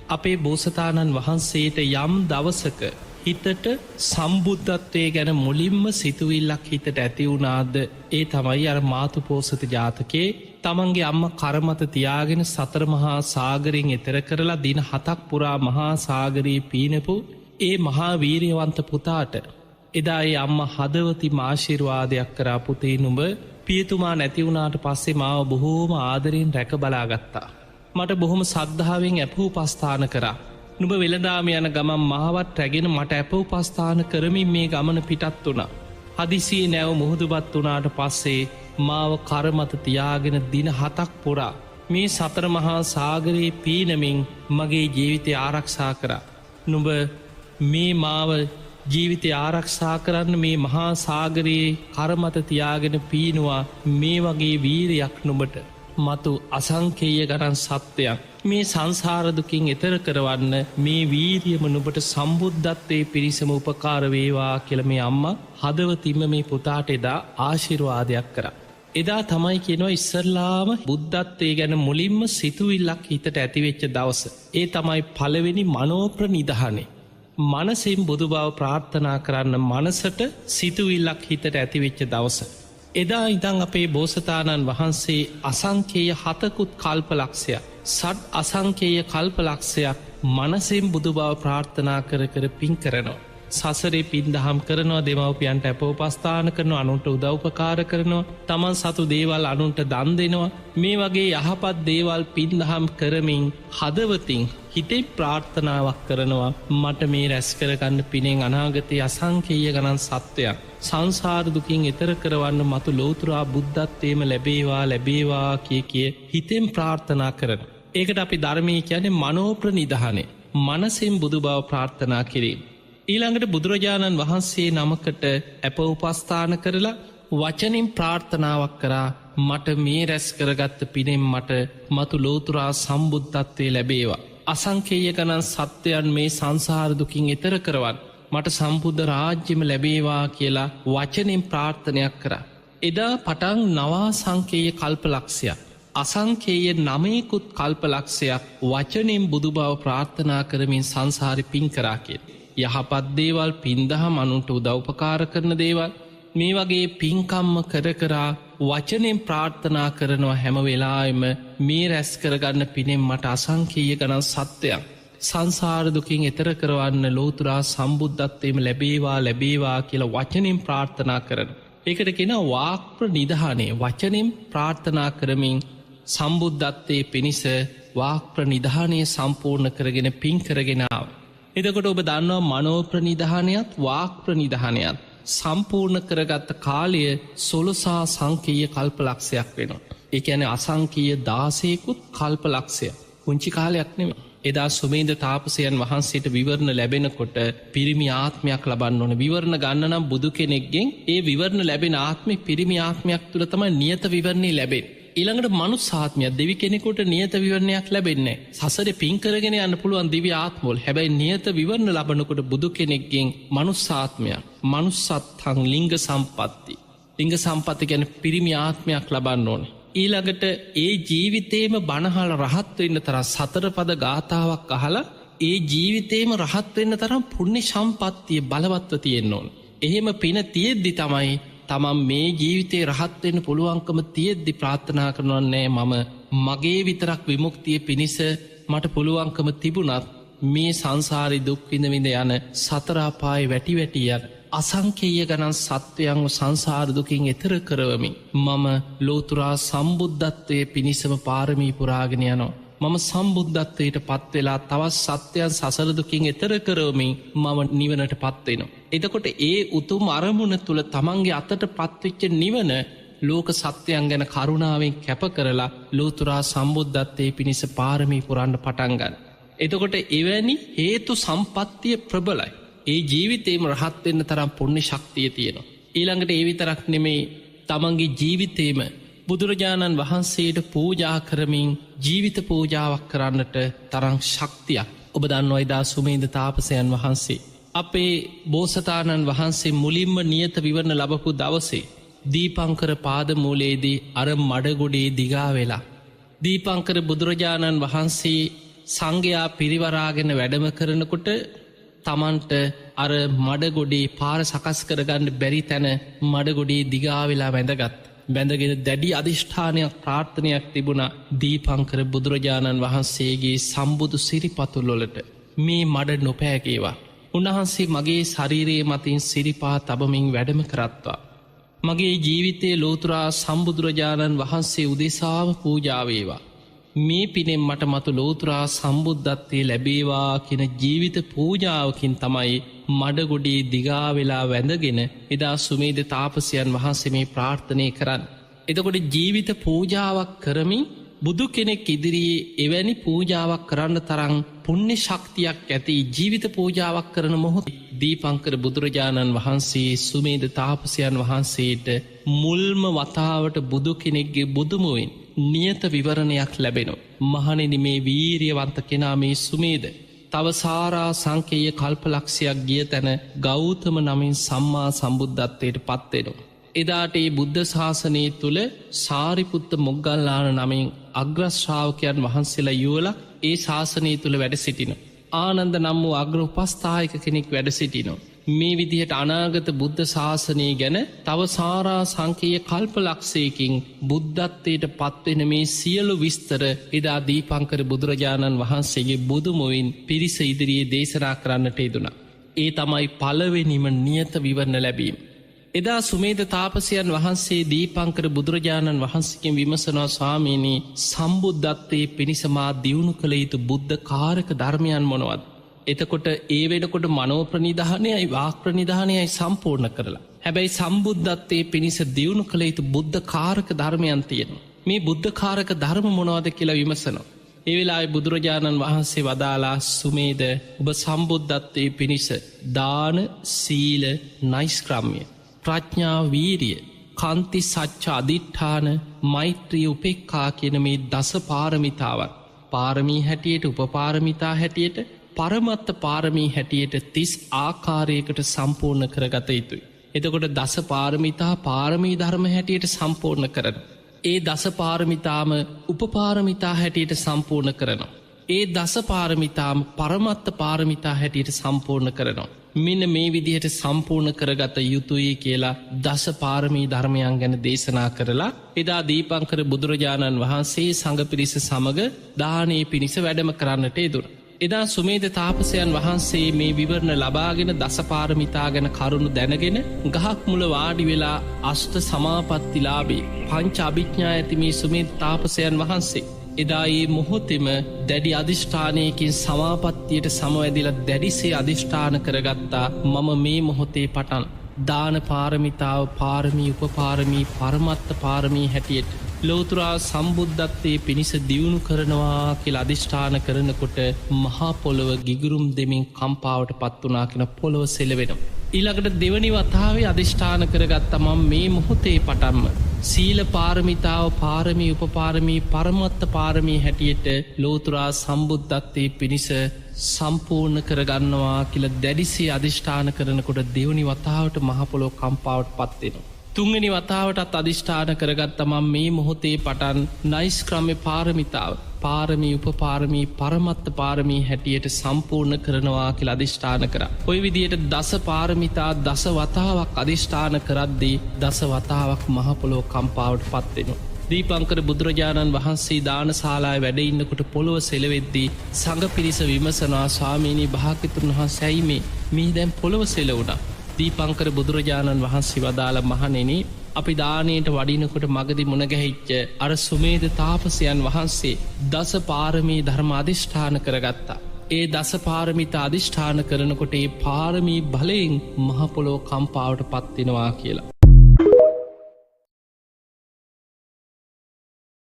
අපේ බෝසතාණන් වහන්සේට යම් දවසක හිතට සම්බුද්ධත්වය ගැන මුලින්ම සිතුවිල්ලක් හිතට ඇතිවුණාද ඒ තමයි අර මාතුපෝසත ජාතකේ තමන්ගේ අම්ම කරමත තියාගෙන සතර මහා සාගරයෙන් එතර කරලා දින 7ක් පුරා මහා සාගරයේ පීනපු ඒ මහා වීරයවන්ත පුතාට එදා ඒ අම්ම හදවති ආශිර්වාදයක් කරා පුතේ නුඹ පියතුමා නැතිවුණාට පස්සේ මාව බොහෝම ආදරයෙන් රැක බලාගත්තා. මට බොහොම සද්ධාවෙන් ඇපූපස්ථාන කරා. නුඹ වෙළදාම යන ගමන් මාවත් රැගෙන මට ඇපූපස්ථාන කරමින් මේ ගමන පිටත් වුණා. හදිසියේ නැව මුහුදුබත් වුණාට පස්සේ මාව කරමත තියාගෙන දින 7ක් පුරා මේ සතර මහා සාගරයේ පීනමින් මගේ ජීවිතය ආරක්ෂා කරා. නුඹ මේ මාව ජීවිතය ආරක්ෂා කරන්න මේ මහා සාගරයේ කරමත තියාගෙන පීනවා මේ වගේ වීරයක් නුඹට මතු අසංකේය ගණන් සත්‍යයක් මේ සංසාරදුකින් එතර කරවන්න මේ වීරියම නුඹට සම්බුද්ධත්වයේ පිරිසම උපකාර වේවා කියල මේ අම්මා හදවතින්ම මේ පුතාට එදා ආශිර්වාදයක් කරා. එදා තමයි කියනවා ඉස්සරලාම බුද්ධත්වය ගැන මුලින්ම සිතුවිල්ලක් හිතට ඇතිවෙච්ච දවස. ඒ තමයි පළවෙනි මනෝප්‍ර නිදහනේ. මනසින් බුදු බව ප්‍රාර්ථනා කරන්න මනසට සිතුවිල්ලක් හිතට ඇතිවෙච්ච දවස. එදා ඉදං අපේ බෝසතාණන් වහන්සේ අසංකේය 7කුත් කල්පලක්ෂයක් සට් අසංකේය කල්පලක්ෂයක් මනසින් බුදු බව ප්‍රාර්ථනා කර පින් කරනවා. සසරේ පින් දහම් කරනවා දෙමවපියන්ට ඇපෝපස්ථාන කරනවා අනුන්ට උදව්පකාර කරනවා තමන් සතු දේවල් අනුන්ට දන් දෙනවා මේ වගේ යහපත් දේවල් පින් දහම් කරමින් හදවතින් හිතේ ප්‍රාර්ථනාවක් කරනවා මට මේ රැස් කරගන්න පිනෙන් අනාගතයේ අසංකේය ගණන් සත්වයක් සංසාර දුකින් එතර කරවන්න මතු ලෝතුරා බුද්ධත්වයම ලැබේවා කිය හිතෙන් ප්‍රාර්ථනා කරන. ඒකට අපි ධර්මය කියන්නේ මනෝප්‍ර නිදහනේ මනසින් බුදු බව ප්‍රාර්ථනා කිරීම. ඊළඟට බුදුරජාණන් වහන්සේ නමකට ඇප උපස්ථාන කරලා වචනින් ප්‍රාර්ථනාවක් කරා මට මේ රැස් කරගත්ත පිනෙන් මට මතු ලෝතුරා සම්බුද්ධත්වය ලැබේවා. අසංකේය ගණන් සත්‍යයන් මේ සංසාරදුකින් එතර කරවන් මට සම්බුද්ධ රාජ්‍යම ලැබේවා කියලා වචනෙන් ප්‍රාර්ථනයක් කරා. එදා පටන් නවා සංකේය කල්පලක්ෂයක් අසංකේය 9කුත් කල්පලක්ෂයක් වචනෙන් බුදු බව ප්‍රාර්ථනා කරමින් සංසාරි පින් කරා කිය. යහපත් දේවල් පින්දහම් අනුන්ට උදව්පකාර කරන දේවල් මේ වගේ පින්කම්ම කරා වචනෙන් ප්‍රාර්ථනා කරනවා හැම වෙලාවෙම මේ රැස් කරගන්න පිනෙන් මට අසංකේය ගණන් සත්‍යයක් සංසාරදුකින් එතර කරවන්න ලෝතුරා සම්බුද්ධත්වයම ලැබේවා කියලා වචනින් ප්‍රාර්ථනා කරන. ඒකට කෙන වාක්ප්‍ර නිදහනේ වචනින් ප්‍රාර්ථනා කරමින් සම්බුද්ධත්වයේ පිණිස වාක්ප්‍ර නිධානය සම්පූර්ණ කරගෙන පින් කරගෙනාව. එදකොට ඔබ දන්නවා මනෝප්‍ර නිධානයත් වාක්ප්‍ර නිධානයත් සම්පූර්ණ කරගත්ත කාලය සොලසා සංකීය කල්පලක්ෂයක් වෙනවා. ඒ ඇන අසංකීය 16කුත් කල්පලක්ෂය පුංචි කාලයක් නෙම. එදා සුමේද තාපසයන් වහන්සේට විවරණ ලැබෙනකොට පිරිමි ආත්මයක් ලබන්න ඕන විවරණ ගන්නනම් බුදු කෙනෙක්ගෙන් ඒ විවරණ ලැබෙන ආත්මය පිරිමි ආත්මයක් තුළ තමයි නියත විවරණය ලැබෙන. ඊළඟට මනුස්සාත්මයක් දෙවි කෙනෙකුට නියත විවරණයක් ලැබෙන්නේ සසර පින්කරගෙන යන්න පුළුවන් දිවි ආත්මෝල් හැබැයි නියත විවරණ ලබනකොට බුදු කෙනෙක්ගෙන් මනුස්සාත්මයක් මනුස්සත්හං ලිංග සම්පත්ති ලිංග සම්පත්ති ගැන පිරිමි ආත්මයක් ලබන්න ඕන. ඊළඟට ඒ ජීවිතේම බණහල රහත්වෙන්න තරම් සතරපද ගාථාවක් අහලා ඒ ජීවිතේම රහත්වෙන්න තරම් පුුණ්‍ය සම්පත්තිය බලවත්ව තියෙන්න ඕන. එහෙම පින තියෙද්දි තමයි තමන් මේ ජීවිතේ රහත්වෙන්න පුළුවන්කම තියෙද්දි ප්‍රාර්ථනා කරනවන්නේ මම මගේ විතරක් විමුක්තිය පිණිස මට පුළුවන්කම තිබුණත් මේ සංසාරි දුක්විඳවිඳ යන සතරාපාය වැටි යන අසංකේය ගණන් සත්වයන්ව සංසාරදුකින් එතර කරවමින් මම ලෝතුරා සම්බුද්ධත්වය පිණිසම පාරමී පුරාගෙන යනවා. මම සම්බුද්ධත්වයට පත්වෙලා තවත් සත්‍යයන් සසරදුකින් එතර කරවමින් මම නිවනට පත්වෙනවා. එතකොට ඒ උතුම් අරමුණ තුළ තමන්ගේ අතට පත්වෙච්ච නිවන ලෝක සත්‍යයන් ගැන කරුණාවෙන් කැප කරලා ලෝතුරා සම්බුද්ධත්වය පිණිස පාරමී පුරන්න පටන්ගන්න. එතකොට එවැනි හේතු සම්පත්තිය ප්‍රබලයි. ඒ ජීවිතේම රහත්වෙන්න තරම් පුුණ්‍ය ශක්තිය තියෙනවා. ඊළඟට ඒ විතරක් නෙමේ තමන්ගේ ජීවිතේම බුදුරජාණන් වහන්සේට පූජා කරමින් ජීවිත පූජාවක් කරන්නට තරං ශක්තියක් ඔබ දන්නවා එදා සුමේද තාපසයන් වහන්සේ. අපේ බෝසතාණන් වහන්සේ මුලින්ම නියත විවරණ ලබපු දවසේ දීපංකර පාදමූලයේදී අර මඩගොඩේ දිගා වෙලා. දීපංකර බුදුරජාණන් වහන්සේ සංඝයා පිරිවරාගෙන වැඩම කරනකොට තමන්ට අර මඩගොඩේ පාර සකස් කරගන්න බැරි තැන මඩගොඩේ දිගාවෙලා වැඳගත්. බැඳගෙන දැඩි අධිෂ්ඨානයක් ප්‍රාර්ථනයක් තිබුණ දීපංකර බුදුරජාණන් වහන්සේගේ සම්බුදු සිරිපතුල්ලොලට මේ මඩ නොපෑගේවා. උන්වහන්සේ මගේ ශරීරයේ මතින් සිරිපා තබමින් වැඩම කරත්වා. මගේ ජීවිතයේ ලෝතුරා සම්බුදුරජාණන් වහන්සේ උදෙසාම පූජාවේවා. මේ පිනෙන් මට මතු ලෝතුරා සම්බුද්ධත්වය ලැබේවා කියෙන ජීවිත පූජාවකින් තමයි මඩගොඩේ දිගාවෙලා වැඳගෙන එදා සුමේද තාපසයන් වහන්සේ මේ ප්‍රාර්ථනය කරන්න. එතකොට ජීවිත පූජාවක් කරමින් බුදු කෙනෙක් ඉදිරියේ එවැනි පූජාවක් කරන්න තරං පුුණ්‍ය ශක්තියක් ඇති ජීවිත පූජාවක් කරන මොහොත් දීපංකර බුදුරජාණන් වහන්සේ සුමේද තාපසයන් වහන්සේට මුල්ම වතාවට බුදු කෙනෙක්ගේ බුදුමුවෙන් නියත විවරණයක් ලැබෙනවා. මහණෙනි මේ වීරියවන්ත කෙනා මේ සුමේද තව සාරා සංකේය කල්පලක්ෂයක් ගිය තැන ගෞතම නමින් සම්මා සම්බුද්ධත්වයට පත්වෙනවා. එදාට ඒ බුද්ධ ශාසනය තුළ සාරිපුත්ත මොග්ගල්ලාන නමින් අග්‍රශ්‍රාවකයන් වහන්සේලා යුවල ඒ ශාසනය තුළ වැඩ සිටින. ආනන්ද නම් වූ අග්‍ර උපස්ථායක කෙනෙක් වැඩ සිටිනවා. මේ විදිහට අනාගත බුද්ධ ශාසනය ගැන තව සාරා සංකේය කල්පලක්ෂයකින් බුද්ධත්වයට පත්වෙන මේ සියලු විස්තර එදා දීපංකර බුදුරජාණන් වහන්සේගේ බුදුමුවින් පිරිස ඉදිරියේ දේශනා කරන්නට යෙදුණා. ඒ තමයි පළවෙනිම නියත විවරණ ලැබීම. එදා සුමේද තාපසයන් වහන්සේ දීපංකර බුදුරජාණන් වහන්සේකින් විමසනවා ස්වාමීනී සම්බුද්ධත්වයේ පිණිසමා දියුණු කළ යුතු බුද්ධ කාරක ධර්මයන් මොනවද. එතකොට ඒ වෙනකොට මනෝප්‍රනිධානයයි වාක්ප්‍රනිධානයයි සම්පූර්ණ කරලා. හැබැයි සම්බුද්ධත්වයේ පිණිස දියුණු කළ යුතු බුද්ධ කාරක ධර්මයන් තියෙන. මේ බුද්ධ කාරක ධර්ම මොනවද කියලා විමසනවා. ඒ වෙලාවේ බුදුරජාණන් වහන්සේ වදාලා සුමේද ඔබ සම්බුද්ධත්වයේ පිණිස දාන සීල නෛෂ්ක්‍රම්‍ය ප්‍රඥා වීරිය කාන්ති සච්ච අධිට්ඨාන මෛත්‍රී උපෙක්ඛා කියන මේ දස පාරමිතාවන් පාරමී හැටියට උපපාරමිතා හැටියට පරමත්ත පාරමී හැටියට 30 ආකාරයකට සම්පූර්ණ කරගත යුතුයි. එතකොට දස පාරමිතා පාරමී ධර්ම හැටියට සම්පූර්ණ කරන. ඒ දස පාරමිතාම උපපාරමිතා හැටියට සම්පූර්ණ කරනවා. ඒ දස පාරමිතාම පරමත්ත පාරමිතා හැටියට සම්පූර්ණ කරනවා. මෙන්න මේ විදිහට සම්පූර්ණ කරගත යුතුයි කියලා දස පාරමී ධර්මයන් ගැන දේශනා කරලා එදා දීපංකර බුදුරජාණන් වහන්සේ සංඝ පිරිස සමග දානයේ පිණිස වැඩම කරන්නට යෙදුණා. එදා සුමේද තාපසයන් වහන්සේ මේ විවරණ ලබාගෙන දසපාරමිතා ගැන කරුණු දැනගෙන ගහක් මුල වාඩි වෙලා අෂ්ට සමාපත්තිලාබේ පංච අභිඥා ඇති මේ සුමේද තාපසයන් වහන්සේ එදා ඒ මොහොතෙම දැඩි අධිෂ්ඨානයකින් සමාපත්තියට සමවැදිල දැඩිසේ අධිෂ්ඨාන කරගත්තා මම මේ මොහොතේ පටන් දාන පාරමිතාව පාරමී උපපාරමී පරමත්ත පාරමී හැටියට ලෝතුරා සම්බුද්ධත්වයේ පිණිස දියුණු කරනවා කියලා අධිෂ්ඨාන කරනකොට මහා පොළොව ගිගුරුම් දෙමින් කම්පාවට පත් වනා කෙන පොළොව සෙලවෙනවා. ඊළඟට දෙවනි වතාවේ අධිෂ්ඨාන කරගත්ත මම මේ මොහොතේ පටන්ම සීල පාරමිතාව පාරමී උපපාරමී පරමත්ත පාරමී හැටියට ලෝතුරා සම්බුද්ධත්වයේ පිණිස සම්පූර්ණ කරගන්නවා කියලා දැඩිසේ අධිෂ්ඨාන කරනකොට දෙවනි වතාවට මහපොළොව කම්පාවට පත්වෙනවා. තුන්ගනි වතාවටත් අධිෂ්ඨාන කරගත්තමම් මේ මොහොතේ පටන් නෛෂ්ක්‍රම්‍ය පාරමිතාව පාරමී උපපාරමී පරමත්ත පාරමී හැටියට සම්පූර්ණ කරනවා කියලා අධිෂ්ඨාන කර. ඔය විදියට දස පාරමිතා දස වතාවක් අධිෂ්ඨාන කරද්දී දස වතාවක් මහපොළොව කම්පාවට පත්වෙනවා. දීපංකර බුදුරජාණන් වහන්සේ දානශාලාවේ වැඩ ඉන්නකොට පොළොව සෙලවෙද්දී සංඝ පිරිස විමසනවා ස්වාමීනී භාග්‍යවතුන් වහන්සේයි මේ දැන් පොළොව සෙලවුණා. දීපංකර බුදුරජාණන් වහන්සේ වදාළ මහණෙනි අපි දානයට වඩිනකොට මගදි මුණගැහිච්ච අර සුමේද තාපසයන් වහන්සේ දස පාරමී ධර්ම අධිෂ්ඨාන කරගත්තා. ඒ දස පාරමිතා අධිෂ්ඨාන කරනකොට ඒ පාරමී බලයෙන් මහපොළොව කම්පාවට පත්වෙනවා කියලා.